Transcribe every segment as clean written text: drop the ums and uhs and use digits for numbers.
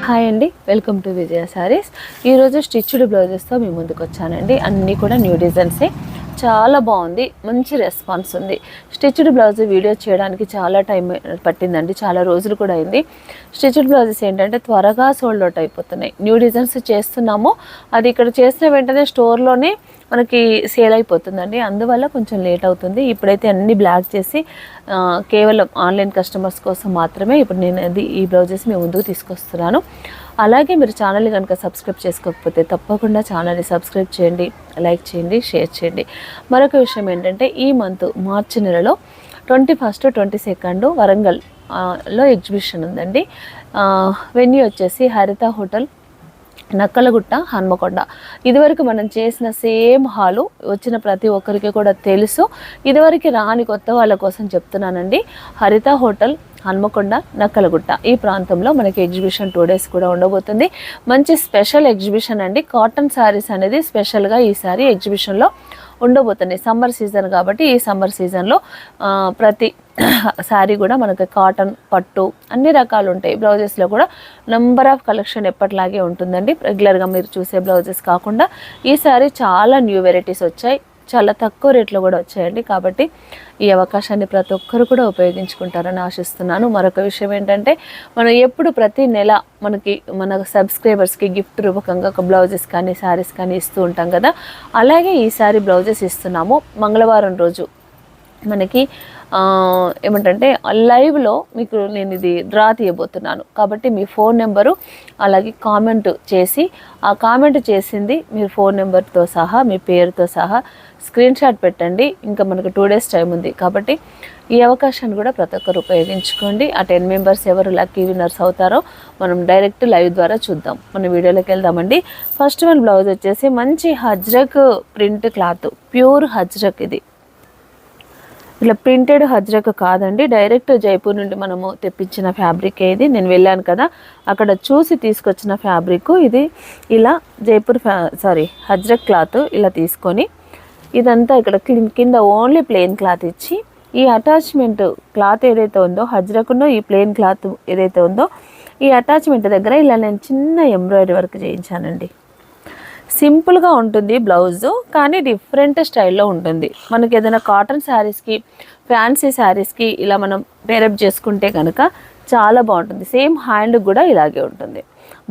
Hi అండి, welcome to విజయ సారీస్. ఈరోజు stitched బ్లౌజెస్తో మీ ముందుకు వచ్చానండి. అన్నీ కూడా న్యూ డిజైన్సే. చాలా బాగుంది, మంచి రెస్పాన్స్ ఉంది. స్టిచ్డ్ బ్లౌజ్ వీడియో చేయడానికి చాలా టైం పట్టిందండి, చాలా రోజులు కూడా అయింది. స్టిచ్డ్ బ్లౌజెస్ ఏంటంటే త్వరగా సోల్డ్ అవుట్ అయిపోతున్నాయి. న్యూ డిజైన్స్ చేస్తున్నాము, అది ఇక్కడ చేసిన వెంటనే స్టోర్లోనే మనకి సేల్ అయిపోతుందండి. అందువల్ల కొంచెం లేట్ అవుతుంది. ఇప్పుడైతే అన్ని బ్లాక్ చేసి కేవలం ఆన్లైన్ కస్టమర్స్ కోసం మాత్రమే ఇప్పుడు నేను ఈ బ్లౌజెస్ మీ ముందుకు తీసుకొస్తున్నాను. అలాగే మీరు ఛానల్ని కనుక సబ్స్క్రైబ్ చేసుకోకపోతే తప్పకుండా ఛానల్ని సబ్స్క్రైబ్ చేయండి, లైక్ చేయండి, షేర్ చేయండి. మరొక విషయం ఏంటంటే ఈ మంత్ మార్చి నెలలో 21, 22 వరంగల్లో ఎగ్జిబిషన్ ఉందండి. వెన్యూ వచ్చేసి హరిత హోటల్, నక్కలగుట్ట, హన్మకొండ. ఇదివరకు మనం చేసిన సేమ్ హాలు వచ్చిన ప్రతి ఒక్కరికి కూడా తెలుసు. ఇదివరకు రాని కొత్త వాళ్ళ కోసం చెప్తున్నానండి. హరిత హోటల్, హన్మకొండ, నక్కలగుట్ట ఈ ప్రాంతంలో మనకి ఎగ్జిబిషన్ 2 days కూడా ఉండబోతుంది. మంచి స్పెషల్ ఎగ్జిబిషన్ అండి. కాటన్ శారీస్ అనేది స్పెషల్గా ఈసారి ఎగ్జిబిషన్లో ఉండబోతుంది. సమ్మర్ సీజన్ కాబట్టి ఈ సమ్మర్ సీజన్లో ప్రతి శారీ కూడా మనకి కాటన్, పట్టు అన్ని రకాలు ఉంటాయి. బ్లౌజెస్లో కూడా నెంబర్ ఆఫ్ కలెక్షన్ ఎప్పటిలాగే ఉంటుందండి. రెగ్యులర్గా మీరు చూసే బ్లౌజెస్ కాకుండా ఈసారి చాలా న్యూ వెరైటీస్ వచ్చాయి, చాలా తక్కువ రేట్లో కూడా వచ్చాయండి. కాబట్టి ఈ అవకాశాన్ని ప్రతి ఒక్కరు కూడా ఉపయోగించుకుంటారని ఆశిస్తున్నాను. మరొక విషయం ఏంటంటే మనం ఎప్పుడు ప్రతి నెల మన సబ్స్క్రైబర్స్కి గిఫ్ట్ రూపకంగా ఒక బ్లౌజెస్ కానీ శారీస్ కానీ ఇస్తూ ఉంటాం కదా, అలాగే ఈసారి బ్లౌజెస్ ఇస్తున్నాము. మంగళవారం రోజు మనకి ఏమంటే లైవ్లో మీకు నేను ఇది డ్రా తీయబోతున్నాను. కాబట్టి మీ ఫోన్ నెంబరు అలాగే కామెంట్ చేసి, ఆ కామెంట్ చేసింది మీరు ఫోన్ నెంబర్తో సహా మీ పేరుతో సహా స్క్రీన్ షాట్ పెట్టండి. ఇంకా మనకు 2 days టైం ఉంది కాబట్టి ఈ అవకాశాన్ని కూడా ప్రతి ఒక్కరు ఉపయోగించుకోండి. ఆ 10 members ఎవరు లక్కీ విన్నర్స్ అవుతారో మనం డైరెక్ట్ లైవ్ ద్వారా చూద్దాం. మన వీడియోలోకి వెళ్దామండి. ఫస్ట్ వన్ బ్లౌజ్ వచ్చేసి మంచి Ajrakh print cloth, pure Ajrakh. ఇది ఇలా ప్రింటెడ్ హజ్రక్ కాదండి, డైరెక్ట్ జైపూర్ నుండి మనము తెప్పించిన ఫ్యాబ్రిక్. ఇది నేను వెళ్ళాను కదా, అక్కడ చూసి తీసుకొచ్చిన ఫ్యాబ్రిక్ ఇది. ఇలా జైపూర్ హజ్రక్ క్లాత్ ఇలా తీసుకొని ఇదంతా ఇక్కడ కింద ఓన్లీ ప్లెయిన్ క్లాత్ ఇచ్చి, ఈ అటాచ్మెంట్ క్లాత్ ఏదైతే ఉందో హజ్రక్లో ఈ ప్లెయిన్ క్లాత్ ఏదైతే ఉందో ఈ అటాచ్మెంట్ దగ్గర ఇలా నేను చిన్న ఎంబ్రాయిడరీ వర్క్ చేయించానండి. సింపుల్గా ఉంటుంది బ్లౌజు, కానీ డిఫరెంట్ స్టైల్లో ఉంటుంది. మనకి ఏదైనా కాటన్ శారీస్కి, ఫ్యాన్సీ శారీస్కి ఇలా మనం పేరప్ చేసుకుంటే కనుక చాలా బాగుంటుంది. సేమ్ హ్యాండ్ కూడా ఇలాగే ఉంటుంది.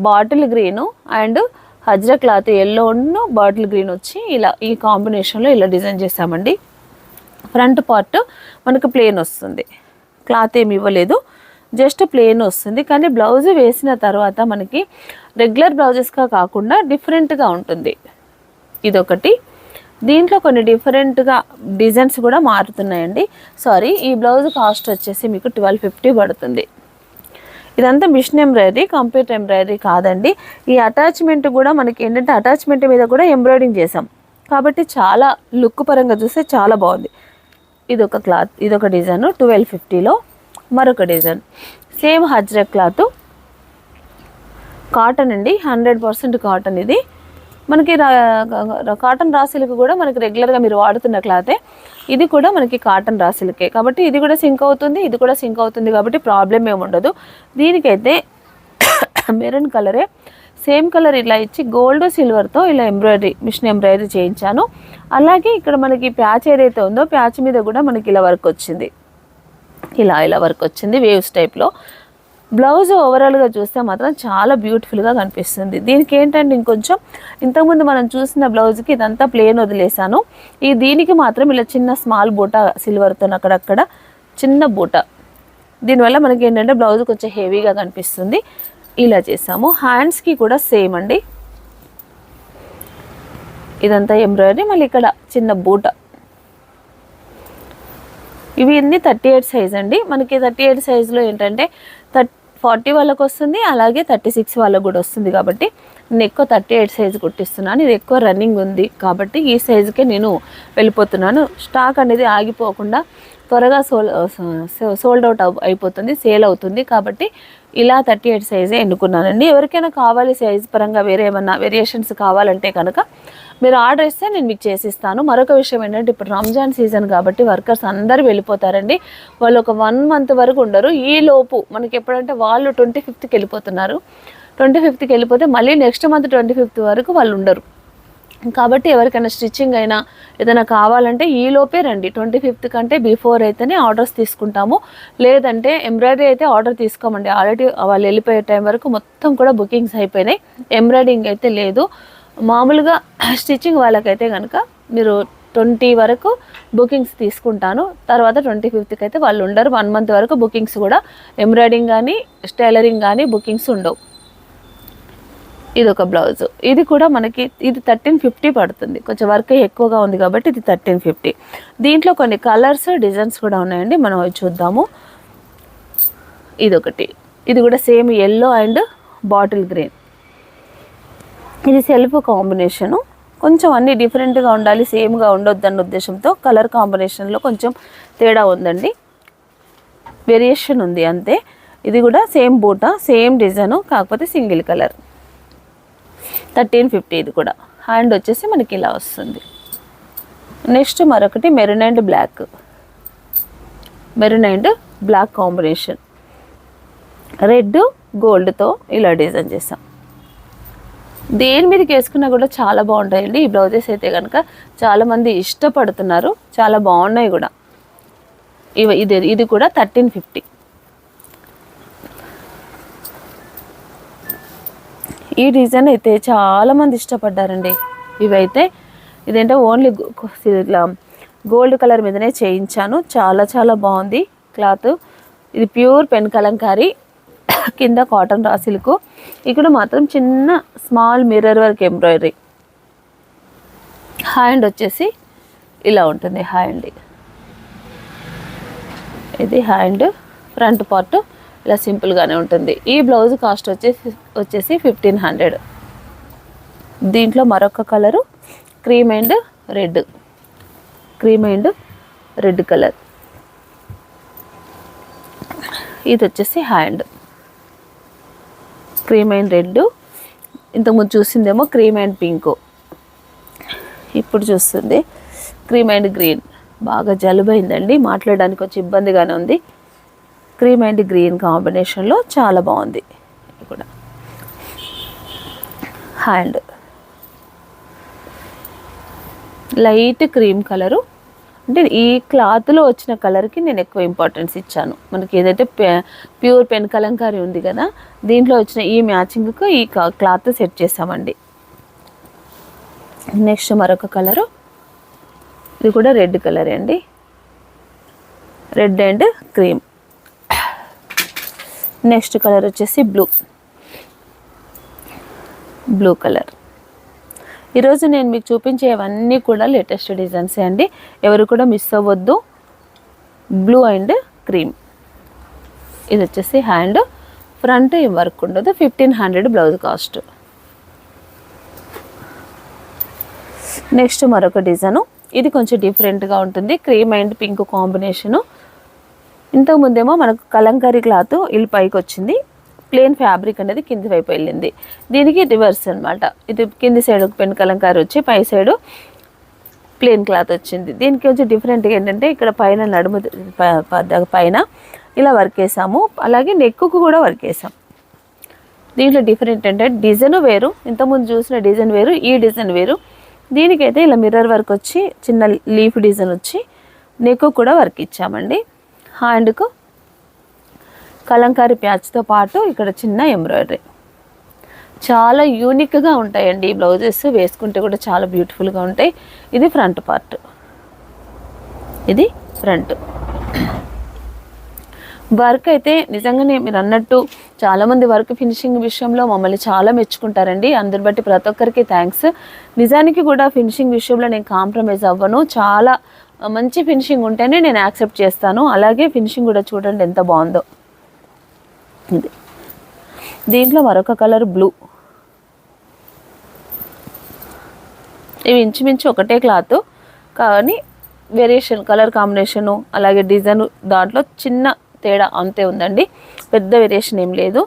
బాటిల్ గ్రీను అండ్ హజ్రక్ క్లాత్ ఎల్లోను బాటిల్ గ్రీన్ వచ్చి ఇలా ఈ కాంబినేషన్లో ఇలా డిజైన్ చేసామండి. ఫ్రంట్ పార్ట్ మనకు ప్లెయిన్ వస్తుంది, క్లాత్ ఏమి ఇవ్వలేదు, జస్ట్ ప్లెయిన్ వస్తుంది. కానీ బ్లౌజ్ వేసిన తర్వాత మనకి రెగ్యులర్ బ్లౌజెస్గా కాకుండా డిఫరెంట్గా ఉంటుంది. ఇదొకటి. దీంట్లో కొన్ని డిఫరెంట్గా డిజైన్స్ కూడా మారుతున్నాయండి. ఈ బ్లౌజ్ కాస్ట్ వచ్చేసి మీకు 1250 పడుతుంది. ఇదంతా మిషన్ ఎంబ్రాయిడరీ, కంప్యూటర్ ఎంబ్రాయిడరీ కాదండి. ఈ అటాచ్మెంట్ కూడా మనకి ఏంటంటే అటాచ్మెంట్ మీద కూడా ఎంబ్రాయిడింగ్ చేసాం కాబట్టి చాలా లుక్ పరంగా చూస్తే చాలా బాగుంది. ఇదొక క్లాత్, ఇదొక డిజైన్ 1250లో. మరొక design same Ajrakh cloth, cotton అండి, 100% కాటన్. ఇది మనకి కాటన్ రాసిలకు కూడా మనకి రెగ్యులర్గా మీరు వాడుతున్న క్లాతే. ఇది కూడా మనకి కాటన్ రాసిలకే కాబట్టి ఇది కూడా సింక్ అవుతుంది, ఇది కూడా సింక్ అవుతుంది కాబట్టి ప్రాబ్లం ఏమి ఉండదు. దీనికైతే మెరూన్ కలరే, సేమ్ కలర్ ఇలా ఇచ్చి గోల్డ్ సిల్వర్తో ఇలా ఎంబ్రాయిడరీ, మిషన్ ఎంబ్రాయిడరీ చేయించాను. అలాగే ఇక్కడ మనకి ప్యాచ్ ఏదైతే ఉందో ప్యాచ్ మీద కూడా మనకి ఇలా వర్క్ వచ్చింది, ఇలా వర్క్ వచ్చింది వేవ్స్ టైప్లో. బ్లౌజ్ ఓవరాల్గా చూస్తే మాత్రం చాలా బ్యూటిఫుల్గా కనిపిస్తుంది. దీనికి ఏంటంటే ఇంకొంచెం ఇంతకుముందు మనం చూసిన బ్లౌజ్కి ఇదంతా ప్లేన్ వదిలేసాను. దీనికి మాత్రం ఇలా చిన్న స్మాల్ బూట సిల్వర్తో అక్కడక్కడ చిన్న బూట. దీనివల్ల మనకి ఏంటంటే బ్లౌజ్ కొంచెం హెవీగా కనిపిస్తుంది. ఇలా చేసాము. హ్యాండ్స్కి కూడా సేమ్ అండి, ఇదంతా ఎంబ్రాయిడరీ, మళ్ళీ ఇక్కడ చిన్న బూట. ఇవి అన్నీ 38 సైజ్ అండి. మనకి 38 సైజులో ఏంటంటే 40 వాళ్ళకు వస్తుంది, అలాగే 36 వాళ్ళకు కూడా వస్తుంది. కాబట్టి నేను ఎక్కువ 38 సైజు కుట్టిస్తున్నాను. ఇది ఎక్కువ రన్నింగ్ ఉంది కాబట్టి ఈ సైజుకే నేను వెళ్ళిపోతున్నాను. స్టాక్ అనేది ఆగిపోకుండా త్వరగా సోల్డ్ అవుట్ అయిపోతుంది, సేల్ అవుతుంది. కాబట్టి ఇలా 38 సైజే ఎన్నుకున్నానండి. ఎవరికైనా కావాలి సైజ్ పరంగా వేరే ఏమన్నా వేరియేషన్స్ కావాలంటే కనుక మీరు ఆర్డర్ ఇస్తే నేను మీకు చేసిస్తాను. మరొక విషయం ఏంటంటే ఇప్పుడు రంజాన్ సీజన్ కాబట్టి వర్కర్స్ అందరూ వెళ్ళిపోతారండి. వాళ్ళు ఒక 1 month వరకు ఉండరు. ఈ లోపు మనకి ఎప్పుడంటే వాళ్ళు 25th వెళ్ళిపోతున్నారు. 25కి వెళ్ళిపోతే మళ్ళీ నెక్స్ట్ మంత్ 25th వరకు వాళ్ళు ఉండరు. కాబట్టి ఎవరికైనా స్టిచ్చింగ్ అయినా ఏదైనా కావాలంటే ఈలోపే రండి. 25th కంటే బిఫోర్ అయితేనే ఆర్డర్స్ తీసుకుంటాము. లేదంటే ఎంబ్రాయిడరీ అయితే ఆర్డర్ తీసుకోమండి. ఆల్రెడీ వాళ్ళు వెళ్ళిపోయే టైం వరకు మొత్తం కూడా బుకింగ్స్ అయిపోయినాయి. ఎంబ్రాయిడరింగ్ అయితే లేదు. మామూలుగా స్టిచ్చింగ్ వాళ్ళకైతే కనుక మీరు 20 వరకు బుకింగ్స్ తీసుకుంటాను. తర్వాత 25th అయితే వాళ్ళు ఉండరు. 1 month వరకు బుకింగ్స్ కూడా ఎంబ్రాయిడరింగ్ కానీ టైలరింగ్ కానీ బుకింగ్స్ ఉండవు. ఇది ఒక బ్లౌజ్. ఇది కూడా మనకి ఇది 1350 పడుతుంది. కొంచెం వర్క్ ఎక్కువగా ఉంది కాబట్టి ఇది 1350. దీంట్లో కొన్ని కలర్స్ డిజైన్స్ కూడా ఉన్నాయండి. మనం అవి చూద్దాము. ఇదొకటి. ఇది కూడా same yellow and bottle green. ఇది సెల్ఫ్ కాంబినేషను. కొంచెం అన్నీ డిఫరెంట్గా ఉండాలి, సేమ్గా ఉండొద్దు అన్న ఉద్దేశంతో కలర్ కాంబినేషన్లో కొంచెం తేడా ఉందండి, వేరియేషన్ ఉంది అంతే. ఇది కూడా సేమ్ బూటా, సేమ్ డిజైను, కాకపోతే సింగిల్ కలర్. 1350. ఇది కూడా హ్యాండ్ వచ్చేసి మనకి ఇలా వస్తుంది. నెక్స్ట్ మరొకటి maroon and black. Maroon and black combination, red గోల్డ్తో ఇలా డిజైన్ చేసాం. దేని మీదకి వేసుకున్నా కూడా చాలా బాగుంటాయండి ఈ బ్లౌజెస్ అయితే కనుక. చాలామంది ఇష్టపడుతున్నారు, చాలా బాగున్నాయి కూడా. ఇది కూడా 1350. ఈ డిజైన్ అయితే చాలామంది ఇష్టపడ్డారండి. ఇవైతే ఇదేంటో ఓన్లీ ఇట్లా గోల్డ్ కలర్ మీదనే చేయించాను. చాలా చాలా బాగుంది క్లాత్. ఇది ప్యూర్ పెన్ కలంకారీ, కింద కాటన్ రా సిల్క్. ఇక్కడ మాత్రం చిన్న small mirror work embroidery. Hand వచ్చేసి ఇలా ఉంటుంది. హ్యాండ్ ఇది హ్యాండ్, ఫ్రంట్ పార్ట్ ఇలా సింపుల్గానే ఉంటుంది. ఈ బ్లౌజ్ కాస్ట్ వచ్చేసి 1500. దీంట్లో మరొక colour cream and red, cream and red colour. ఇది వచ్చేసి హ్యాండ్, క్రీమ్ అండ్ రెడ్. ఇంతకుముందు చూసిందేమో క్రీమ్ అండ్ పింక్, ఇప్పుడు చూస్తుంది క్రీమ్ అండ్ గ్రీన్. బాగా జలుబైందండి, మాట్లాడడానికి కొంచెం ఇబ్బందిగానే ఉంది. క్రీమ్ అండ్ గ్రీన్ కాంబినేషన్లో చాలా బాగుంది. ఇది కూడా హ్యాండ్ లైట్ క్రీమ్ కలరు. అంటే ఈ క్లాత్లో వచ్చిన కలర్కి నేను ఎక్కువ ఇంపార్టెన్స్ ఇచ్చాను. మనకి ఏదైతే ప్యూర్ పెన్ కలంకారీ ఉంది కదా, దీంట్లో వచ్చిన ఈ మ్యాచింగ్కు ఈ క్లాత్ సెట్ చేసామండి. నెక్స్ట్ మరొక కలరు, ఇది కూడా రెడ్ కలర్ అండి, red and cream. Next colour వచ్చేసి బ్లూ కలర్. ఈరోజు నేను మీకు చూపించేవన్నీ కూడా లేటెస్ట్ డిజైన్సే అండి, ఎవరు కూడా మిస్ అవ్వద్దు. Blue and cream. ఇది వచ్చేసి హ్యాండ్, ఫ్రంట్ ఏం వర్క్ ఉండదు. 1500 బ్లౌజ్ కాస్ట్. నెక్స్ట్ మరొక డిజైను, ఇది కొంచెం డిఫరెంట్గా ఉంటుంది. Cream and pink combination. ఇంతకుముందేమో మనకు కలంకారీ క్లాత్ ఇల్లు పైకి వచ్చింది, ప్లెయిన్ ఫ్యాబ్రిక్ అనేది కింది వైపు వెళ్ళింది. దీనికి రివర్స్ అనమాట. ఇది కింది సైడ్ పెన్ కలంకారీ వచ్చి పై సైడు ప్లెయిన్ క్లాత్ వచ్చింది. దీనికి వచ్చి డిఫరెంట్గా ఏంటంటే ఇక్కడ పైన నడుము పైన ఇలా వర్క్ వేసాము, అలాగే నెక్కు కూడా వర్క్ వేసాం. దీంట్లో డిఫరెంట్ అంటే డిజైన్ వేరు, ఇంతకుముందు చూసిన డిజైన్ వేరు, ఈ డిజైన్ వేరు. దీనికైతే ఇలా మిర్రర్ వర్క్ వచ్చి చిన్న లీఫ్ డిజైన్ వచ్చి నెక్కు కూడా వర్క్ ఇచ్చామండి. హ్యాండ్కు కలంకారీ ప్యాచ్తో పాటు ఇక్కడ చిన్న ఎంబ్రాయిడరీ. చాలా యూనిక్గా ఉంటాయండి ఈ బ్లౌజెస్, వేసుకుంటే కూడా చాలా బ్యూటిఫుల్గా ఉంటాయి. ఇది ఫ్రంట్ పార్ట్, ఇది ఫ్రంట్. వర్క్ అయితే నిజంగానే మీరు అన్నట్టు చాలామంది వర్క్ ఫినిషింగ్ విషయంలో మమ్మల్ని చాలా మెచ్చుకుంటారండి. అందరి బట్టి ప్రతి ఒక్కరికి థ్యాంక్స్. నిజానికి కూడా ఫినిషింగ్ విషయంలో నేను కాంప్రమైజ్ అవ్వను. చాలా మంచి ఫినిషింగ్ ఉంటేనే నేను యాక్సెప్ట్ చేస్తాను. అలాగే ఫినిషింగ్ కూడా చూడండి ఎంత బాగుందో. ఇది దీంట్లో మరొక కలర్ బ్లూ. ఇవి ఇంచుమించు ఒకటే క్లాత్ కానీ వేరియేషన్ కలర్ కాంబినేషను అలాగే డిజైన్ దాంట్లో చిన్న తేడా అంతే ఉందండి, పెద్ద వేరియేషన్ ఏం లేదు.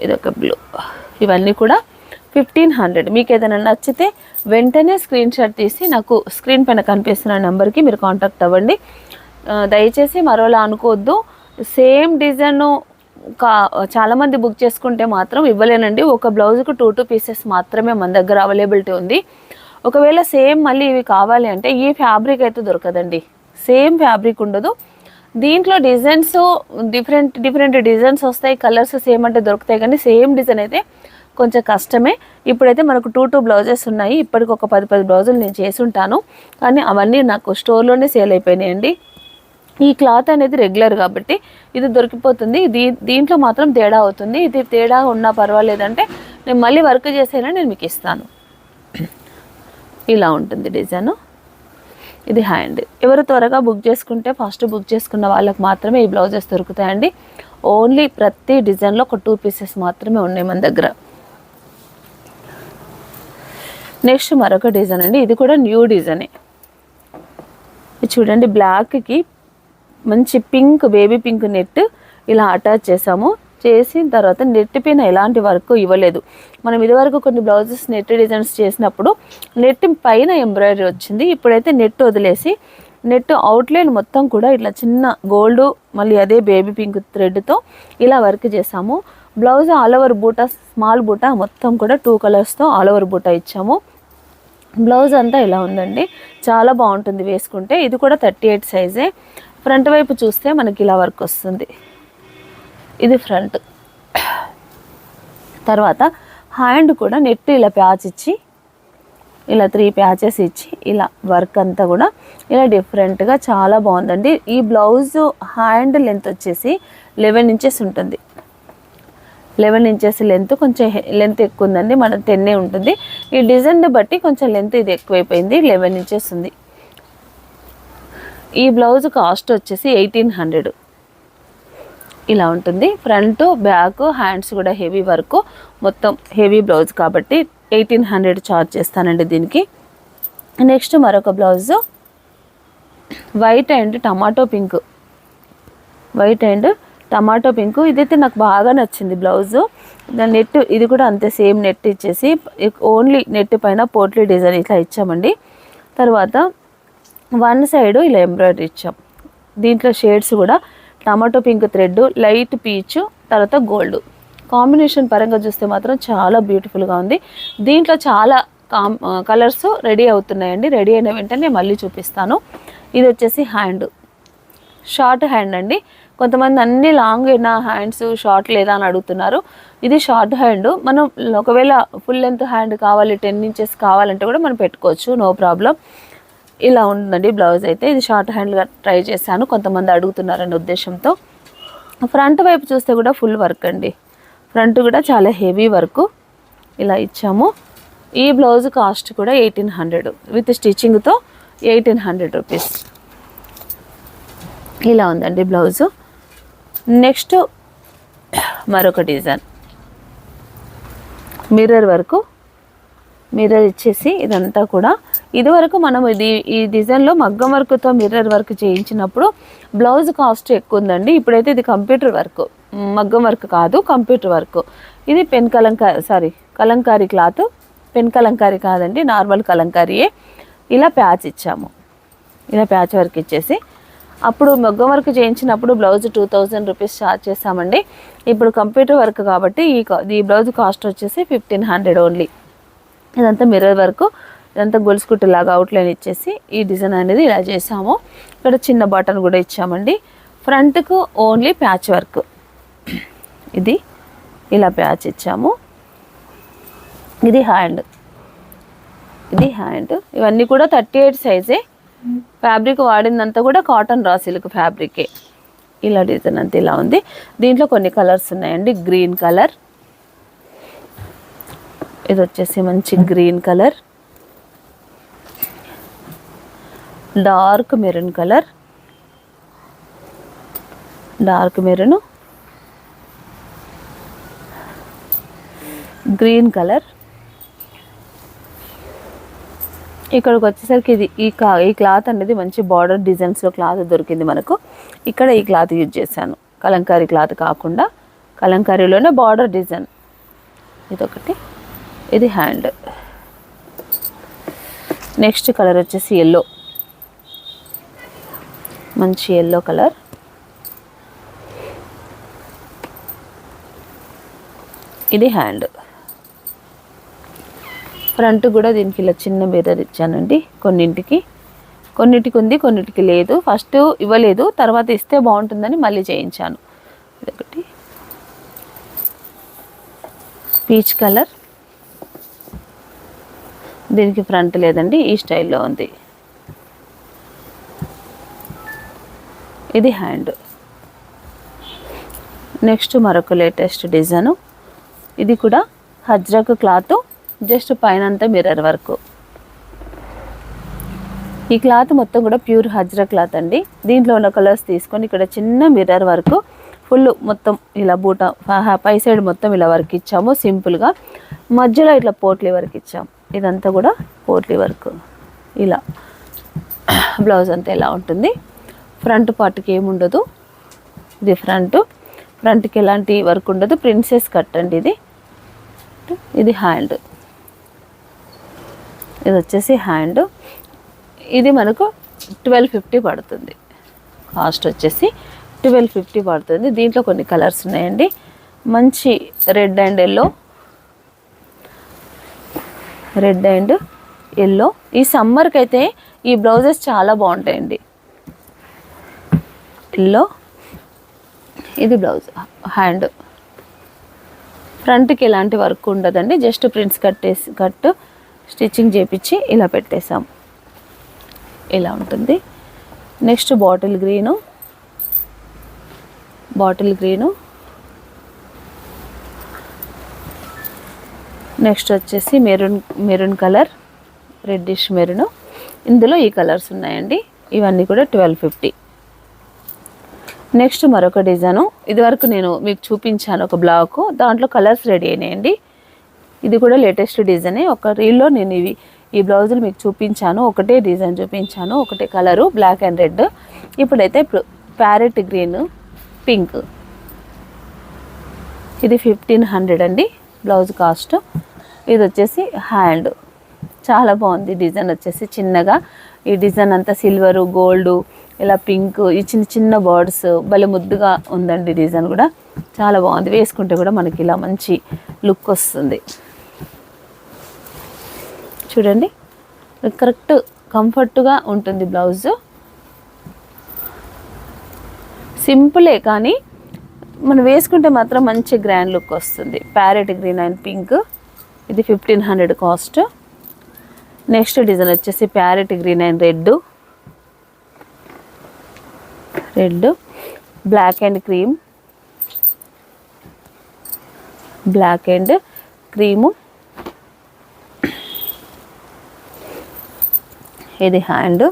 ఇదొక బ్లూ. ఇవన్నీ కూడా 1500. మీకు ఏదైనా నచ్చితే వెంటనే స్క్రీన్ షాట్ తీసి నాకు స్క్రీన్ పైన కనిపిస్తున్న నెంబర్కి మీరు కాంటాక్ట్ అవ్వండి. దయచేసి మరోలా అనుకోవద్దు, సేమ్ డిజైను చాలామంది బుక్ చేసుకుంటే మాత్రం ఇవ్వలేనండి. ఒక బ్లౌజ్కు 2 పీసెస్ మాత్రమే మన దగ్గర అవైలబిలిటీ ఉంది. ఒకవేళ సేమ్ మళ్ళీ ఇవి కావాలి అంటే ఈ ఫ్యాబ్రిక్ అయితే దొరకదండి, సేమ్ ఫ్యాబ్రిక్ ఉండదు. దీంట్లో డిజైన్స్ డిఫరెంట్ డిజైన్స్ వస్తాయి, కలర్స్ సేమ్ అంటే దొరుకుతాయి, కానీ సేమ్ డిజైన్ అయితే కొంచెం కష్టమే. ఇప్పుడైతే మనకు 2 బ్లౌజెస్ ఉన్నాయి. ఇప్పటికి ఒక 10 బ్లౌజులు నేను చేసి ఉంటాను, కానీ అవన్నీ నాకు స్టోర్లోనే సేల్ అయిపోయినాయండి. ఈ క్లాత్ అనేది రెగ్యులర్ కాబట్టి ఇది దొరికిపోతుంది. దీంట్లో మాత్రం తేడా అవుతుంది. ఇది తేడా ఉన్నా పర్వాలేదంటే నేను మళ్ళీ వర్క్ చేసేలా నేను మీకు ఇస్తాను. ఇలా ఉంటుంది డిజైన్. ఇది హ్యాండ్. ఎవరు త్వరగా బుక్ చేసుకుంటే ఫస్ట్ బుక్ చేసుకున్న వాళ్ళకి మాత్రమే ఈ బ్లౌజెస్ దొరుకుతాయండి. ఓన్లీ ప్రతి డిజైన్లో ఒక 2 పీసెస్ మాత్రమే ఉన్నాయి మన దగ్గర. నెక్స్ట్ మరొక డిజైన్ అండి. ఇది కూడా న్యూ డిజైనే. ఇది చూడండి, బ్లాక్కి మంచి పింక్, బేబీ పింక్ నెట్ ఇలా అటాచ్ చేసిన తర్వాత నెట్ పైన ఎలాంటి వర్క్ ఇవ్వలేదు. మనం ఇదివరకు కొన్ని బ్లౌజెస్ నెట్ డిజైన్స్ చేసినప్పుడు నెట్ పైన ఎంబ్రాయిడరీ వచ్చింది. ఇప్పుడైతే నెట్ వదిలేసి నెట్ అవుట్లైన్ మొత్తం కూడా ఇట్లా చిన్న గోల్డ్, మళ్ళీ అదే బేబీ పింక్ థ్రెడ్తో ఇలా వర్క్ చేసాము. బ్లౌజ్ ఆల్ ఓవర్ బూటా, స్మాల్ బూటా మొత్తం కూడా 2 కలర్స్తో ఆల్ ఓవర్ బూటా ఇచ్చాము. బ్లౌజ్ అంతా ఇలా ఉందండి, చాలా బాగుంటుంది వేసుకుంటే. ఇది కూడా 38 సైజే. ఫ్రంట్ వైపు చూస్తే మనకి ఇలా వర్క్ వస్తుంది. ఇది ఫ్రంట్. తర్వాత హ్యాండ్ కూడా నెట్ ఇలా ప్యాచ్ ఇచ్చి, ఇలా 3 ప్యాచెస్ ఇచ్చి ఇలా వర్క్ అంతా కూడా ఇలా డిఫరెంట్గా చాలా బాగుందండి. ఈ బ్లౌజ్ హ్యాండ్ లెంత్ వచ్చేసి 11 ఇంచెస్ ఉంటుంది. 11 ఇంచెస్ లెంత్, కొంచెం లెంత్ ఎక్కువ ఉందండి, మన 10 ఉంటుంది. ఈ డిజైన్ బట్టి కొంచెం లెంత్ ఇది ఎక్కువైపోయింది, 11 ఇంచెస్ ఉంది. ఈ బ్లౌజ్ కాస్ట్ వచ్చేసి 1800 ఇలా ఉంటుంది. ఫ్రంట్, బ్యాక్, హ్యాండ్స్ కూడా హెవీ వర్క్, మొత్తం హెవీ బ్లౌజ్ కాబట్టి 1800 ఛార్జ్ చేస్తానండి దీనికి. నెక్స్ట్ మరొక blouse white and tomato pink. White and tomato pink, ఇదైతే నాకు బాగా నచ్చింది బ్లౌజు. నెట్ ఇది కూడా అంతే, సేమ్ నెట్ ఇచ్చేసి ఓన్లీ నెట్ పైన పోట్లీ డిజైన్ ఇట్లా ఇచ్చామండి. తర్వాత 1 సైడ్ ఇలా ఎంబ్రాయిడరీ ఇచ్చాం. దీంట్లో షేడ్స్ కూడా tomato pink thread, light peach, తర్వాత గోల్డ్ కాంబినేషన్ పరంగా చూస్తే మాత్రం చాలా బ్యూటిఫుల్గా ఉంది. దీంట్లో చాలా కలర్స్ రెడీ అవుతున్నాయండి. రెడీ అయిన వెంటనే మళ్ళీ చూపిస్తాను. ఇది వచ్చేసి హ్యాండ్, షార్ట్ హ్యాండ్ అండి. కొంతమంది అన్ని లాంగ్ అయినా హ్యాండ్స్ షార్ట్ లేదా అని అడుగుతున్నారు. ఇది షార్ట్ హ్యాండ్. మనం ఒకవేళ ఫుల్ లెంత్ హ్యాండ్ కావాలి, 10 ఇంచెస్ కావాలంటే కూడా మనం పెట్టుకోవచ్చు, నో ప్రాబ్లం. ఇలా ఉందండి బ్లౌజ్ అయితే. ఇది షార్ట్ హ్యాండ్గా ట్రై చేశాను, కొంతమంది అడుగుతున్నారనే ఉద్దేశంతో. ఫ్రంట్ వైపు చూస్తే కూడా ఫుల్ వర్క్ అండి. ఫ్రంట్ కూడా చాలా హెవీ వర్క్ ఇలా ఇచ్చాము. ఈ బ్లౌజ్ కాస్ట్ కూడా 1800 విత్ స్టిచ్చింగ్తో 1800 రూపీస్. ఇలా ఉందండి బ్లౌజు. నెక్స్ట్ మరొక డిజైన్, మిర్రర్ వర్క్. మిర్రర్ ఇచ్చేసి ఇదంతా కూడా ఇదివరకు మనం ఈ డిజైన్లో మగ్గం వర్క్తో మిర్రర్ వర్క్ చేయించినప్పుడు బ్లౌజ్ కాస్ట్ ఎక్కువ ఉందండి. ఇప్పుడైతే ఇది కంప్యూటర్ వర్క్, మగ్గం వర్క్ కాదు, కంప్యూటర్ వర్క్. ఇది కలంకారీ క్లాత్. పెన్ కలంకారీ కాదండి, నార్మల్ కలంకారీయే. ఇలా ప్యాచ్ ఇచ్చాము, ఇలా ప్యాచ్ వర్క్ ఇచ్చేసి. అప్పుడు మగ్గం వర్క్ చేయించినప్పుడు బ్లౌజ్ 2000 రూపీస్ ఛార్జ్ చేస్తామండి. ఇప్పుడు కంప్యూటర్ వర్క్ కాబట్టి ఈ బ్లౌజ్ కాస్ట్ వచ్చేసి 1500 ఓన్లీ. ఇదంతా మిర్రర్ వర్క్, ఇదంతా గొలుసు కుట్టులాగా అవుట్లైన్ ఇచ్చేసి ఈ డిజైన్ అనేది ఇలా చేసాము. ఇక్కడ చిన్న బటన్ కూడా ఇచ్చామండి. ఫ్రంట్కు ఓన్లీ ప్యాచ్ వర్క్. ఇది ఇలా ప్యాచ్ ఇచ్చాము. ఇది హ్యాండ్, ఇవన్నీ కూడా 38 సైజే. ఫ్యాబ్రిక్ వాడిందంతా కూడా కాటన్ రా సిల్క్ ఫ్యాబ్రికే. ఇలా డిజైన్ అంతా ఇలా ఉంది. దీంట్లో కొన్ని కలర్స్ ఉన్నాయండి. గ్రీన్ కలర్, ఇది వచ్చేసి మంచి green colour, dark maroon colour, dark maroon, green colour. ఇక్కడికి వచ్చేసరికి ఇది ఈ క్లాత్ అనేది మంచి బార్డర్ డిజైన్స్లో క్లాత్ దొరికింది మనకు. ఇక్కడ ఈ క్లాత్ యూజ్ చేశాను, కలంకారీ క్లాత్ కాకుండా కలంకారీలోనే బార్డర్ డిజైన్. ఇదొకటి, ఇది హ్యాండ్. నెక్స్ట్ కలర్ వచ్చేసి ఎల్లో, మంచి ఎల్లో కలర్. ఇది హ్యాండ్. ఫ్రంట్ కూడా దీనికి ఇలా చిన్న మిర్రర్ ఇచ్చానండి. కొన్నిటికి ఉంది, కొన్నిటికి లేదు. ఫస్ట్ ఇవ్వలేదు, తర్వాత ఇస్తే బాగుంటుందని మళ్ళీ చేయించాను. ఇదొకటి పీచ్ కలర్, దీనికి ఫ్రంట్ లేదండి, ఈ స్టైల్లో ఉంది. ఇది హ్యాండ్. నెక్స్ట్ మరొక లేటెస్ట్ డిజైను. ఇది కూడా హజ్రక్ క్లాత్, జస్ట్ పైన అంతా మిర్రర్ వర్క్. ఈ క్లాత్ మొత్తం కూడా ప్యూర్ హజ్రక్ క్లాత్ అండి. దీంట్లో ఉన్న కలర్స్ తీసుకొని ఇక్కడ చిన్న మిర్రర్ వర్క్ ఫుల్ మొత్తం ఇలా బూట పై సైడ్ మొత్తం ఇలా వర్క్ ఇచ్చాము సింపుల్గా. మధ్యలో ఇట్లా పోట్లీ వర్క్ ఇచ్చాము. ఇదంతా కూడా పోట్లీ వర్క్. ఇలా బ్లౌజ్ అంతా ఇలా ఉంటుంది. ఫ్రంట్ పార్ట్కి ఏముండదు. ఇది ఫ్రంట్కి ఎలాంటి వర్క్ ఉండదు. ప్రిన్సెస్ కట్ అండి ఇది. ఇది హ్యాండ్. ఇది వచ్చేసి హ్యాండ్. ఇది మనకు 1250 పడుతుంది. కాస్ట్ వచ్చేసి 1250 పడుతుంది. దీంట్లో కొన్ని కలర్స్ ఉన్నాయండి. మంచి రెడ్ అండ్ ఎల్లో. ఈ సమ్మర్కి అయితే ఈ బ్లౌజెస్ చాలా బాగుంటాయండి. ఎల్లో. ఇది బ్లౌజ్ హ్యాండ్. ఫ్రంట్కి ఎలాంటి వర్క్ ఉండదండి. జస్ట్ ప్రింట్స్ కట్ స్టిచ్చింగ్ చేపించి ఇలా పెట్టేసాం. ఇలా ఉంటుంది. Next bottle green. నెక్స్ట్ వచ్చేసి మెరూన్ కలర్, రెడ్డిష్ మెరూన్. ఇందులో ఈ కలర్స్ ఉన్నాయండి. ఇవన్నీ కూడా 1250. నెక్స్ట్ మరొక డిజైను. ఇదివరకు నేను మీకు చూపించాను ఒక బ్లాక్, దాంట్లో కలర్స్ రెడీ అయినాయండి. ఇది కూడా లేటెస్ట్ డిజైనే. ఒక రీల్లో నేను ఈ బ్లౌజులు మీకు చూపించాను. ఒకటే డిజైన్ చూపించాను, ఒకటే కలరు, బ్లాక్ అండ్ రెడ్. ఇప్పుడైతే ప్యారెట్ గ్రీన్, పింక్. ఇది 1500 అండి బ్లౌజ్ కాస్ట్. ఇది వచ్చేసి హ్యాండ్. చాలా బాగుంది డిజైన్. వచ్చేసి చిన్నగా ఈ డిజైన్ అంతా సిల్వరు, గోల్డ్, ఇలా పింక్, ఈ చిన్న బర్డ్స్ భలే ముద్దుగా ఉందండి. డిజైన్ కూడా చాలా బాగుంది. వేసుకుంటే కూడా మనకి ఇలా మంచి లుక్ వస్తుంది. చూడండి, కరెక్ట్ కంఫర్ట్గా ఉంటుంది బ్లౌజ్. సింపులే కానీ మనం వేసుకుంటే మాత్రం మంచి గ్రాండ్ లుక్ వస్తుంది. Parrot green and pink. ఇది 1500 కాస్ట్. నెక్స్ట్ డిజైన్ వచ్చేసి parrot green and red, black and cream. ఇది హ్యాండ్.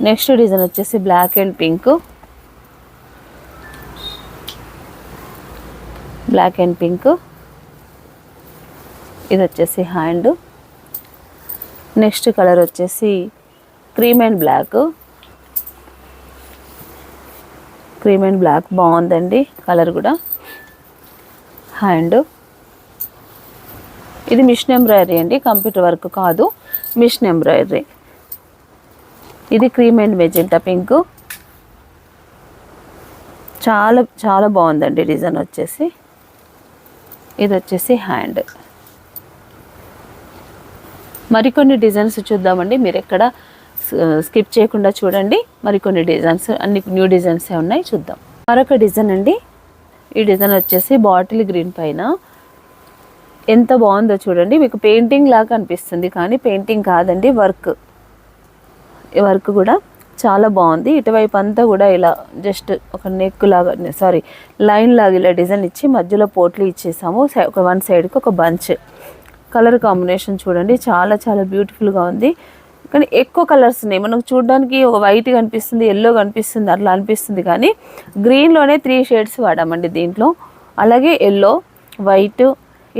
నెక్స్ట్ డిజైన్ వచ్చేసి బ్లాక్ అండ్ పింక్, ఇది వచ్చేసి హ్యాండ్. నెక్స్ట్ కలర్ వచ్చేసి క్రీమ్ అండ్ బ్లాక్ బాగుందండి కలర్ కూడా. హ్యాండ్. ఇది మిషన్ ఎంబ్రాయిడరీ అండి, కంప్యూటర్ వర్క్ కాదు, మిషన్ ఎంబ్రాయిడరీ. ఇది క్రీమ్ అండ్ మెజెంటా పింక్. చాలా చాలా బాగుందండి డిజైన్ వచ్చేసి. ఇది వచ్చేసి హ్యాండ్. మరికొన్ని డిజైన్స్ చూద్దామండి. మీరు ఎక్కడ స్కిప్ చేయకుండా చూడండి. మరికొన్ని డిజైన్స్, అన్ని న్యూ డిజైన్సే ఉన్నాయి, చూద్దాం. మరొక డిజైన్ అండి. ఈ డిజైన్ వచ్చేసి బాటిల్ గ్రీన్ పైన ఎంత బాగుందో చూడండి. మీకు పెయింటింగ్ లాగా అనిపిస్తుంది కానీ పెయింటింగ్ కాదండి, వర్క్ కూడా చాలా బాగుంది. ఇటువైపు అంతా కూడా ఇలా జస్ట్ ఒక నెక్ లాగా, లైన్ లాగా ఇలా డిజైన్ ఇచ్చి మధ్యలో పోట్లు ఇచ్చేసాము. ఒక వన్ సైడ్కి ఒక బంచ్. కలర్ కాంబినేషన్ చూడండి, చాలా చాలా బ్యూటిఫుల్గా ఉంది. కానీ ఎక్కువ కలర్స్ ఉన్నాయి. మనకు చూడడానికి ఒక వైట్ కనిపిస్తుంది, ఎల్లో కనిపిస్తుంది, అట్లా అనిపిస్తుంది. కానీ గ్రీన్లోనే 3 షేడ్స్ వాడామండి దీంట్లో. అలాగే ఎల్లో, వైట్,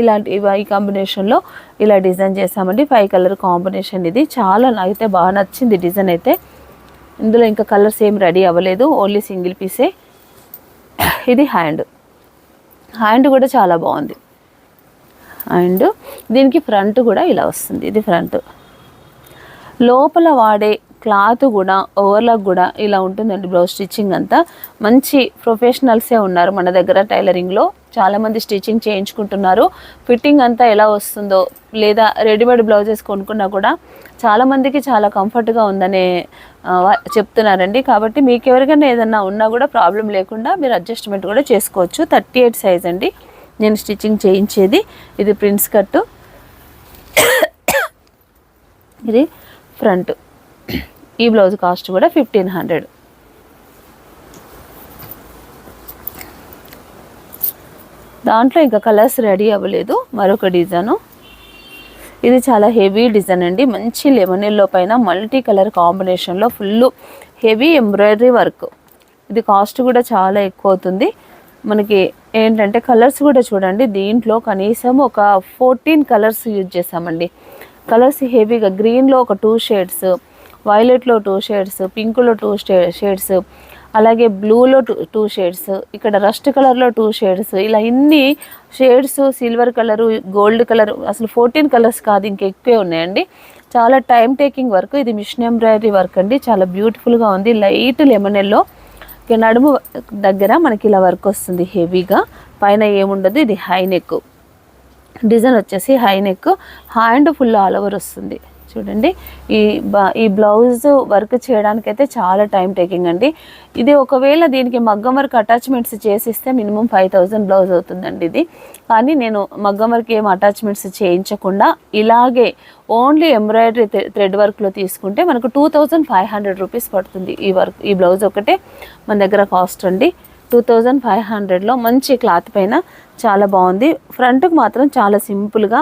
ఇలాంటి ఈ కాంబినేషన్లో ఇలా డిజైన్ చేసామండి. 5 కలర్ కాంబినేషన్. ఇది చాలా నాకైతే బాగా నచ్చింది డిజైన్ అయితే. ఇందులో ఇంకా కలర్స్ ఏం రెడీ అవ్వలేదు, ఓన్లీ సింగిల్ పీసే. ఇది హ్యాండ్ కూడా చాలా బాగుంది. అండ్ దీనికి ఫ్రంట్ కూడా ఇలా వస్తుంది. ఇది ఫ్రంట్. లోపల వాడే క్లాత్ కూడా ఓవర్లాక్ కూడా ఇలా ఉంటుందండి. బ్లౌజ్ స్టిచ్చింగ్ అంతా మంచి ప్రొఫెషనల్సే ఉన్నారు మన దగ్గర టైలరింగ్లో. చాలామంది స్టిచ్చింగ్ చేయించుకుంటున్నారు. ఫిట్టింగ్ అంతా ఎలా వస్తుందో, లేదా రెడీమేడ్ బ్లౌజెస్ కొనుక్కున్నా కూడా చాలామందికి చాలా కంఫర్ట్గా ఉందనే చెప్తున్నారండి. కాబట్టి మీకు ఎవరికైనా ఏదన్నా ఉన్నా కూడా ప్రాబ్లం లేకుండా మీరు అడ్జస్ట్మెంట్ కూడా చేసుకోవచ్చు. 38 సైజ్ అండి నేను స్టిచ్చింగ్ చేయించేది. ఇది ప్రిన్స్ కట్టు, ఇది ఫ్రంట్. ఈ బ్లౌజ్ కాస్ట్ కూడా 1500. దాంట్లో ఇంకా కలర్స్ రెడీ అవ్వలేదు. మరొక డిజైను, ఇది చాలా హెవీ డిజైన్ అండి. మంచి లెమన్ ఎల్లో పైన మల్టీ కలర్ కాంబినేషన్లో ఫుల్ హెవీ ఎంబ్రాయిడరీ వర్క్. ఇది కాస్ట్ కూడా చాలా ఎక్కువ అవుతుంది. మనకి ఏంటంటే కలర్స్ కూడా చూడండి, దీంట్లో కనీసం ఒక 14 కలర్స్ యూజ్ చేసామండి. కలర్స్ హెవీగా గ్రీన్లో ఒక 2 షేడ్స్, వైలెట్లో 2 షేడ్స్, పింక్లో 2 షేడ్స్, అలాగే బ్లూలో 2 షేడ్స్, ఇక్కడ రస్ట్ కలర్లో 2 షేడ్స్, ఇలా ఇన్ని shades, silver colour, gold colour, అసలు 14 కలర్స్ కాదు ఇంకా ఎక్కువే ఉన్నాయండి. చాలా టైం టేకింగ్ వర్క్. ఇది మిషన్ ఎంబ్రాయిడరీ వర్క్ అండి. చాలా బ్యూటిఫుల్గా ఉంది. లైట్ లెమన్ ఎల్లో, నడుము దగ్గర మనకి ఇలా వర్క్ వస్తుంది హెవీగా. పైన ఏముండదు. ఇది హై నెక్ డిజైన్ వచ్చేసి high neck, hand full all over వస్తుంది. చూడండి, ఈ బ్లౌజ్ వర్క్ చేయడానికైతే చాలా టైం టేకింగ్ అండి. ఇది ఒకవేళ దీనికి మగ్గం వర్క్ అటాచ్మెంట్స్ చేసిస్తే మినిమం 5000 బ్లౌజ్ అవుతుందండి ఇది. కానీ నేను మగ్గం వర్క్ ఏం అటాచ్మెంట్స్ చేయించకుండా ఇలాగే ఓన్లీ ఎంబ్రాయిడరీ థ్రెడ్ వర్క్లో తీసుకుంటే మనకు 2500 రూపీస్ పడుతుంది ఈ బ్లౌజ్ ఒకటే మన దగ్గర కాస్ట్ అండి. 2500లో మంచి క్లాత్ పైన చాలా బాగుంది. ఫ్రంట్కి మాత్రం చాలా సింపుల్గా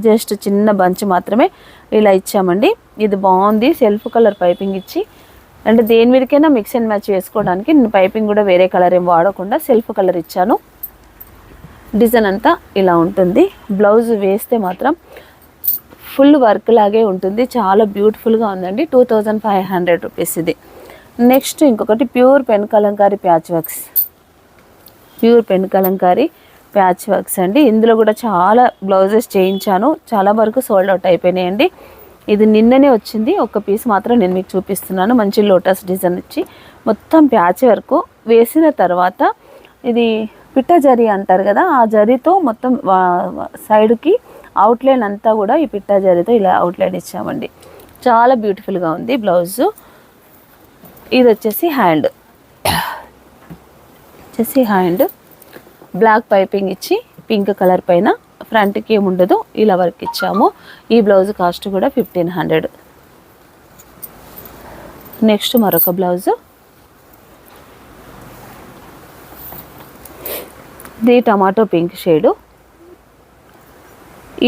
జస్ట్ చిన్న బంచ్ మాత్రమే ఇలా ఇచ్చామండి. ఇది బాగుంది. సెల్ఫ్ కలర్ పైపింగ్ ఇచ్చి, అంటే దేని మీదకైనా మిక్స్ అండ్ మ్యాచ్ చేసుకోవడానికి నేను పైపింగ్ కూడా వేరే కలర్ ఏం వాడకుండా సెల్ఫ్ కలర్ ఇచ్చాను. డిజైన్ అంతా ఇలా ఉంటుంది. బ్లౌజ్ వేస్తే మాత్రం ఫుల్ వర్క్ లాగే ఉంటుంది. చాలా బ్యూటిఫుల్గా ఉందండి. 2500 రూపీస్ ఇది. నెక్స్ట్ ఇంకొకటి pure pen Kalamkari patch works. Pure pen Kalamkari patch works అండి. ఇందులో కూడా చాలా బ్లౌజెస్ చేయించాను. చాలా వరకు సోల్డ్ అవుట్ అయిపోయినాయండి. ఇది నిన్ననే వచ్చింది. ఒక పీస్ మాత్రం నేను మీకు చూపిస్తున్నాను. మంచి లోటస్ డిజైన్ ఇచ్చి మొత్తం ప్యాచ్ వర్క్ వేసిన తర్వాత ఇది పిట్ట జరీ అంటారు కదా, ఆ జరీతో మొత్తం సైడ్కి అవుట్లైన్ అంతా కూడా ఈ పిట్ట జరీతో ఇలా అవుట్లైన్ ఇచ్చామండి. చాలా బ్యూటిఫుల్గా ఉంది బ్లౌజు. ఇది వచ్చేసి హ్యాండ్ బ్లాక్ పైపింగ్ ఇచ్చి పింక్ కలర్ పైన ఫ్రంట్కి ఏముండదు ఇలా వర్క్ ఇచ్చాము. ఈ బ్లౌజ్ కాస్ట్ కూడా 1500. నెక్స్ట్ మరొక బ్లౌజు, ఇది టమాటో పింక్ షేడు,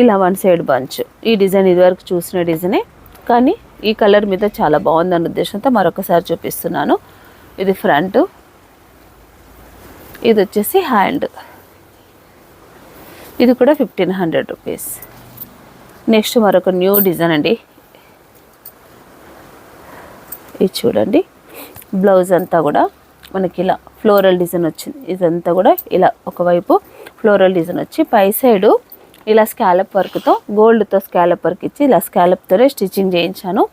ఇలా 1 సైడ్ బంచ్. ఈ డిజైన్ ఇదివరకు చూసిన డిజైనే, కానీ ఈ కలర్ మీద చాలా బాగుందన్న ఉద్దేశంతో మరొకసారి చూపిస్తున్నాను. ఇది ఫ్రంట్, ఇది వచ్చేసి హ్యాండ్. ఇది కూడా 1500 రూపీస్. నెక్స్ట్ మరొక న్యూ డిజైన్ అండి. ఇది చూడండి, బ్లౌజ్ అంతా కూడా మనకి ఇలా ఫ్లోరల్ డిజైన్ వచ్చింది. ఇదంతా కూడా ఇలా ఒకవైపు ఫ్లోరల్ డిజైన్ వచ్చి పై సైడు ఇలా స్కాలప్ వర్క్తో, గోల్డ్తో స్కాలప్ వర్క్ ఇచ్చి ఇలా స్కాలప్తోనే స్టిచ్చింగ్ చేయించాను.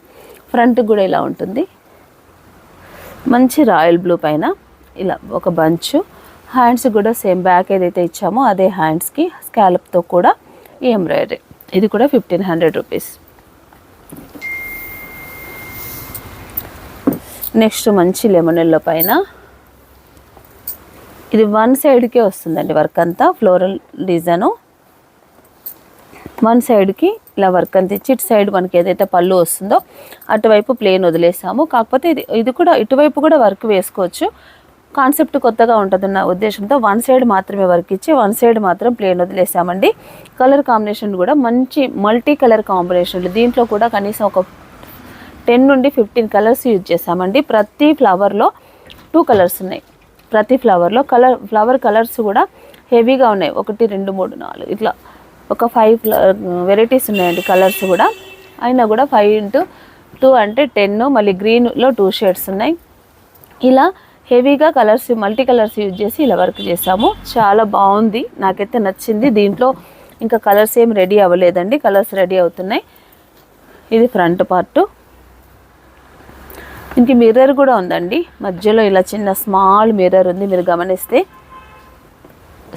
ఫ్రంట్ కూడా ఇలా ఉంటుంది. మంచి రాయల్ బ్లూ పైన ఇలా ఒక బంచ్. హ్యాండ్స్ కూడా సేమ్ బ్యాక్ ఏదైతే ఇచ్చామో అదే హ్యాండ్స్కి స్కాలప్తో కూడా ఈ ఎంబ్రాయిడరీ. ఇది కూడా 1500 రూపీస్. నెక్స్ట్ మంచి లెమన్ ఎల్లో పైన, ఇది 1 సైడ్కే వస్తుందండి వర్క్ అంతా. ఫ్లోరల్ డిజైను 1 సైడ్కి ఇలా వర్క్ అంత ఇచ్చి, ఇటు సైడ్ మనకి ఏదైతే పళ్ళు వస్తుందో అటువైపు ప్లేన్ వదిలేసాము. కాకపోతే ఇది కూడా ఇటువైపు కూడా వర్క్ వేసుకోవచ్చు. కాన్సెప్ట్ కొత్తగా ఉంటుందన్న ఉద్దేశంతో 1 సైడ్ మాత్రమే వర్క్ ఇచ్చి 1 సైడ్ మాత్రం ప్లేన్ వదిలేసామండి. కలర్ కాంబినేషన్ కూడా మంచి మల్టీ కలర్ కాంబినేషన్లు. దీంట్లో కూడా కనీసం ఒక 10 నుండి 15 కలర్స్ యూజ్ చేసామండి. ప్రతి ఫ్లవర్లో 2 కలర్స్ ఉన్నాయి. ప్రతి ఫ్లవర్లో ఫ్లవర్ కలర్స్ కూడా హెవీగా ఉన్నాయి. 1 2 3 4 ఇట్లా ఒక 5 వెరైటీస్ ఉన్నాయండి కలర్స్ కూడా. అయినా కూడా 5 × 2 అంటే 10. మళ్ళీ గ్రీన్లో 2 షేడ్స్ ఉన్నాయి. ఇలా హెవీగా కలర్స్, మల్టీ కలర్స్ యూజ్ చేసి ఇలా వర్క్ చేసాము. చాలా బాగుంది, నాకైతే నచ్చింది. దీంట్లో ఇంకా కలర్స్ ఏం రెడీ అవ్వలేదండి, కలర్స్ రెడీ అవుతున్నాయి. ఇది ఫ్రంట్ పార్టు. ఇంక మిర్రర్ కూడా ఉందండి, మధ్యలో ఇలా చిన్న స్మాల్ మిర్రర్ ఉంది, మీరు గమనిస్తే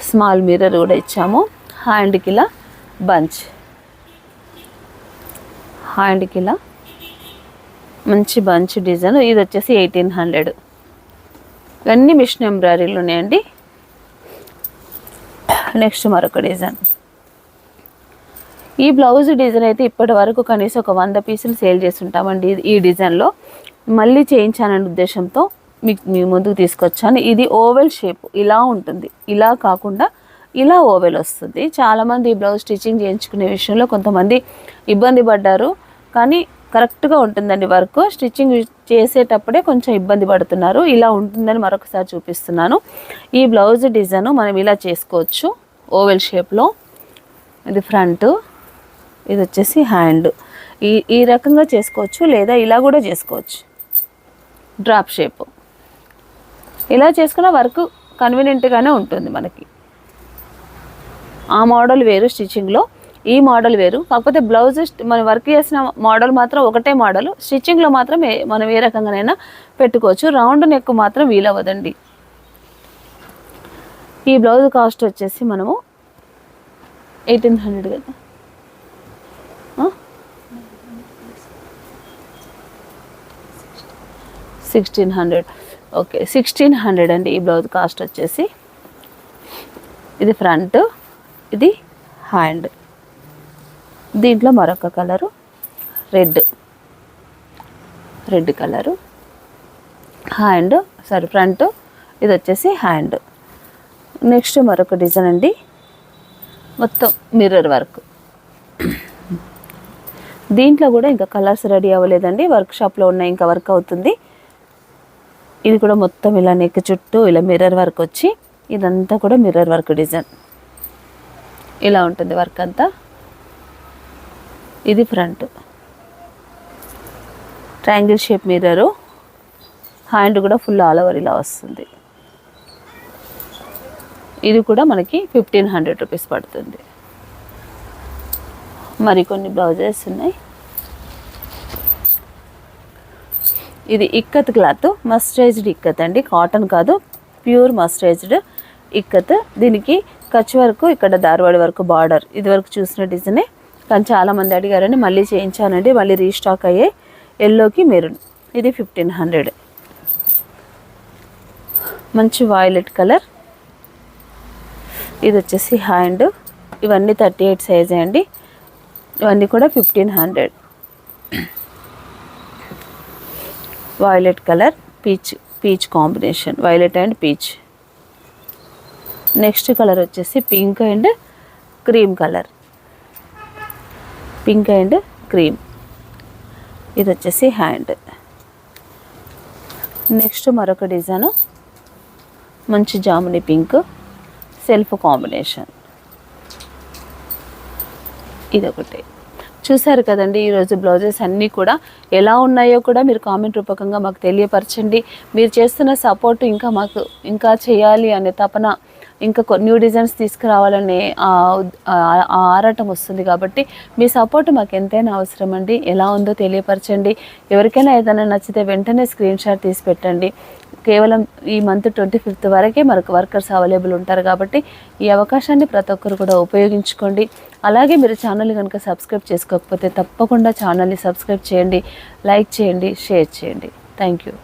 స్మాల్ మిర్రర్ కూడా ఇచ్చాము. హ్యాండ్కి ఇలా బంచ్, హ్యాండ్కి ఇలా మంచి బంచ్ డిజైన్. ఇది వచ్చేసి 1800. ఇవన్నీ మిషన్ ఎంబ్రాయిడరీలు ఉన్నాయండి. నెక్స్ట్ మరొక డిజైన్. ఈ బ్లౌజ్ డిజైన్ అయితే ఇప్పటి వరకు కనీసం ఒక 100 పీసులు సేల్ చేసి ఉంటామండి. ఈ డిజైన్లో మళ్ళీ చేయించాననే ఉద్దేశంతో మీ ముందుకు తీసుకొచ్చాను. ఇది ఓవెల్ షేప్ ఇలా ఉంటుంది, ఇలా కాకుండా ఇలా ఓవెల్ వస్తుంది. చాలామంది ఈ బ్లౌజ్ స్టిచ్చింగ్ చేయించుకునే విషయంలో కొంతమంది ఇబ్బంది పడ్డారు, కానీ కరెక్ట్గా ఉంటుందండి వర్క్. స్టిచ్చింగ్ చేసేటప్పుడే కొంచెం ఇబ్బంది పడుతున్నారు. ఇలా ఉంటుందని మరొకసారి చూపిస్తున్నాను. ఈ బ్లౌజ్ డిజైన్ మనం ఇలా చేసుకోవచ్చు ఓవెల్ షేప్లో. ఇది ఫ్రంట్, ఇది వచ్చేసి హ్యాండ్. ఈ రకంగా చేసుకోవచ్చు, లేదా ఇలా కూడా చేసుకోవచ్చు. డ్రాప్ షేప్ ఇలా చేసుకున్న వర్క్ కన్వీనియంట్గానే ఉంటుంది మనకి. ఆ మోడల్ వేరు స్టిచ్చింగ్లో, ఈ మోడల్ వేరు. కాకపోతే బ్లౌజ్ మనం వర్క్ చేసిన మోడల్ మాత్రం ఒకటే మోడల్. స్టిచ్చింగ్లో మాత్రం మనం ఏ రకంగానైనా పెట్టుకోవచ్చు. రౌండ్ నెక్ మాత్రం వీలవ్వదండి. ఈ బ్లౌజ్ కాస్ట్ వచ్చేసి మనము 1800 కదా, 1600. ఓకే, 1600 అండి ఈ బ్లౌజ్ కాస్ట్ వచ్చేసి. ఇది ఫ్రంట్, ఇది హ్యాండ్. దీంట్లో మరొక colour red colour. Hand front, ఇది వచ్చేసి హ్యాండ్. నెక్స్ట్ మరొక డిజైన్ అండి, మొత్తం మిర్రర్ వర్క్. దీంట్లో కూడా ఇంకా కలర్స్ రెడీ అవ్వలేదండి, వర్క్షాప్లో ఉన్నాయి, ఇంకా వర్క్ అవుతుంది. ఇది కూడా మొత్తం ఇలా నెక్ చుట్టూ ఇలా మిర్రర్ వర్క్ వచ్చి, ఇదంతా కూడా మిర్రర్ వర్క్ డిజైన్. ఇలా ఉంటుంది వర్క్ అంతా. ఇది front, triangle shape mirror. Hand కూడా ఫుల్ ఆల్ ఓవర్ ఇలా వస్తుంది. ఇది కూడా మనకి 1500 రూపీస్ పడుతుంది. మరికొన్ని బ్లౌజెస్ ఉన్నాయి. ఇది ఇక్కత్ క్లాత్, మస్టరైజ్డ్ ఇక్కత్ అండి, కాటన్ కాదు, ప్యూర్ మస్టరైజ్డ్ ఇక్కత్. దీనికి కచ్ వరకు, ఇక్కడ దార్వాడి వరకు బార్డర్. ఇది వరకు చూసిన డిజైనే, కానీ చాలామంది అడిగారని మళ్ళీ చేయించానండి. మళ్ళీ రీస్టాక్ అయ్యే ఎల్లోకి మెరూన్. ఇది 1500. మంచి వాయిలెట్ కలర్. ఇది వచ్చేసి హ్యాండ్. ఇవన్నీ 38 సైజే అండి. ఇవన్నీ కూడా 1500. Violet colour, peach combination, violet and peach. Next colour వచ్చేసి pink and cream colour, pink and cream. ఇది వచ్చేసి హ్యాండ్. నెక్స్ట్ మరొక డిజైన్, మంచి జాముని పింక్, సెల్ఫ్ కాంబినేషన్. ఇదొకటి. చూసారు కదండి, ఈరోజు బ్లౌజెస్ అన్నీ కూడా ఎలా ఉన్నాయో కూడా మీరు కామెంట్ రూపకంగా మాకు తెలియపరచండి. మీరు చేస్తున్న సపోర్ట్ ఇంకా మాకు ఇంకా చేయాలి అనే తపన, ఇంకా న్యూ డిజైన్స్ తీసుకురావాలనే ఆరాటం వస్తుంది. కాబట్టి మీ సపోర్ట్ మాకు ఎంతైనా అవసరం అండి. ఎలా ఉందో తెలియపరచండి. ఎవరికైనా ఏదైనా నచ్చితే వెంటనే స్క్రీన్ షాట్ తీసి పెట్టండి. కేవలం ఈ మంత్ 25th వరకే మనకు వర్కర్స్ అవైలబుల్ ఉంటారు. కాబట్టి ఈ అవకాశాన్ని ప్రతి ఒక్కరు కూడా ఉపయోగించుకోండి. అలాగే మీరు ఛానల్ కనుక సబ్స్క్రైబ్ చేసుకోకపోతే తప్పకుండా ఛానల్ని సబ్స్క్రైబ్ చేయండి, లైక్ చేయండి, షేర్ చేయండి. Thank you.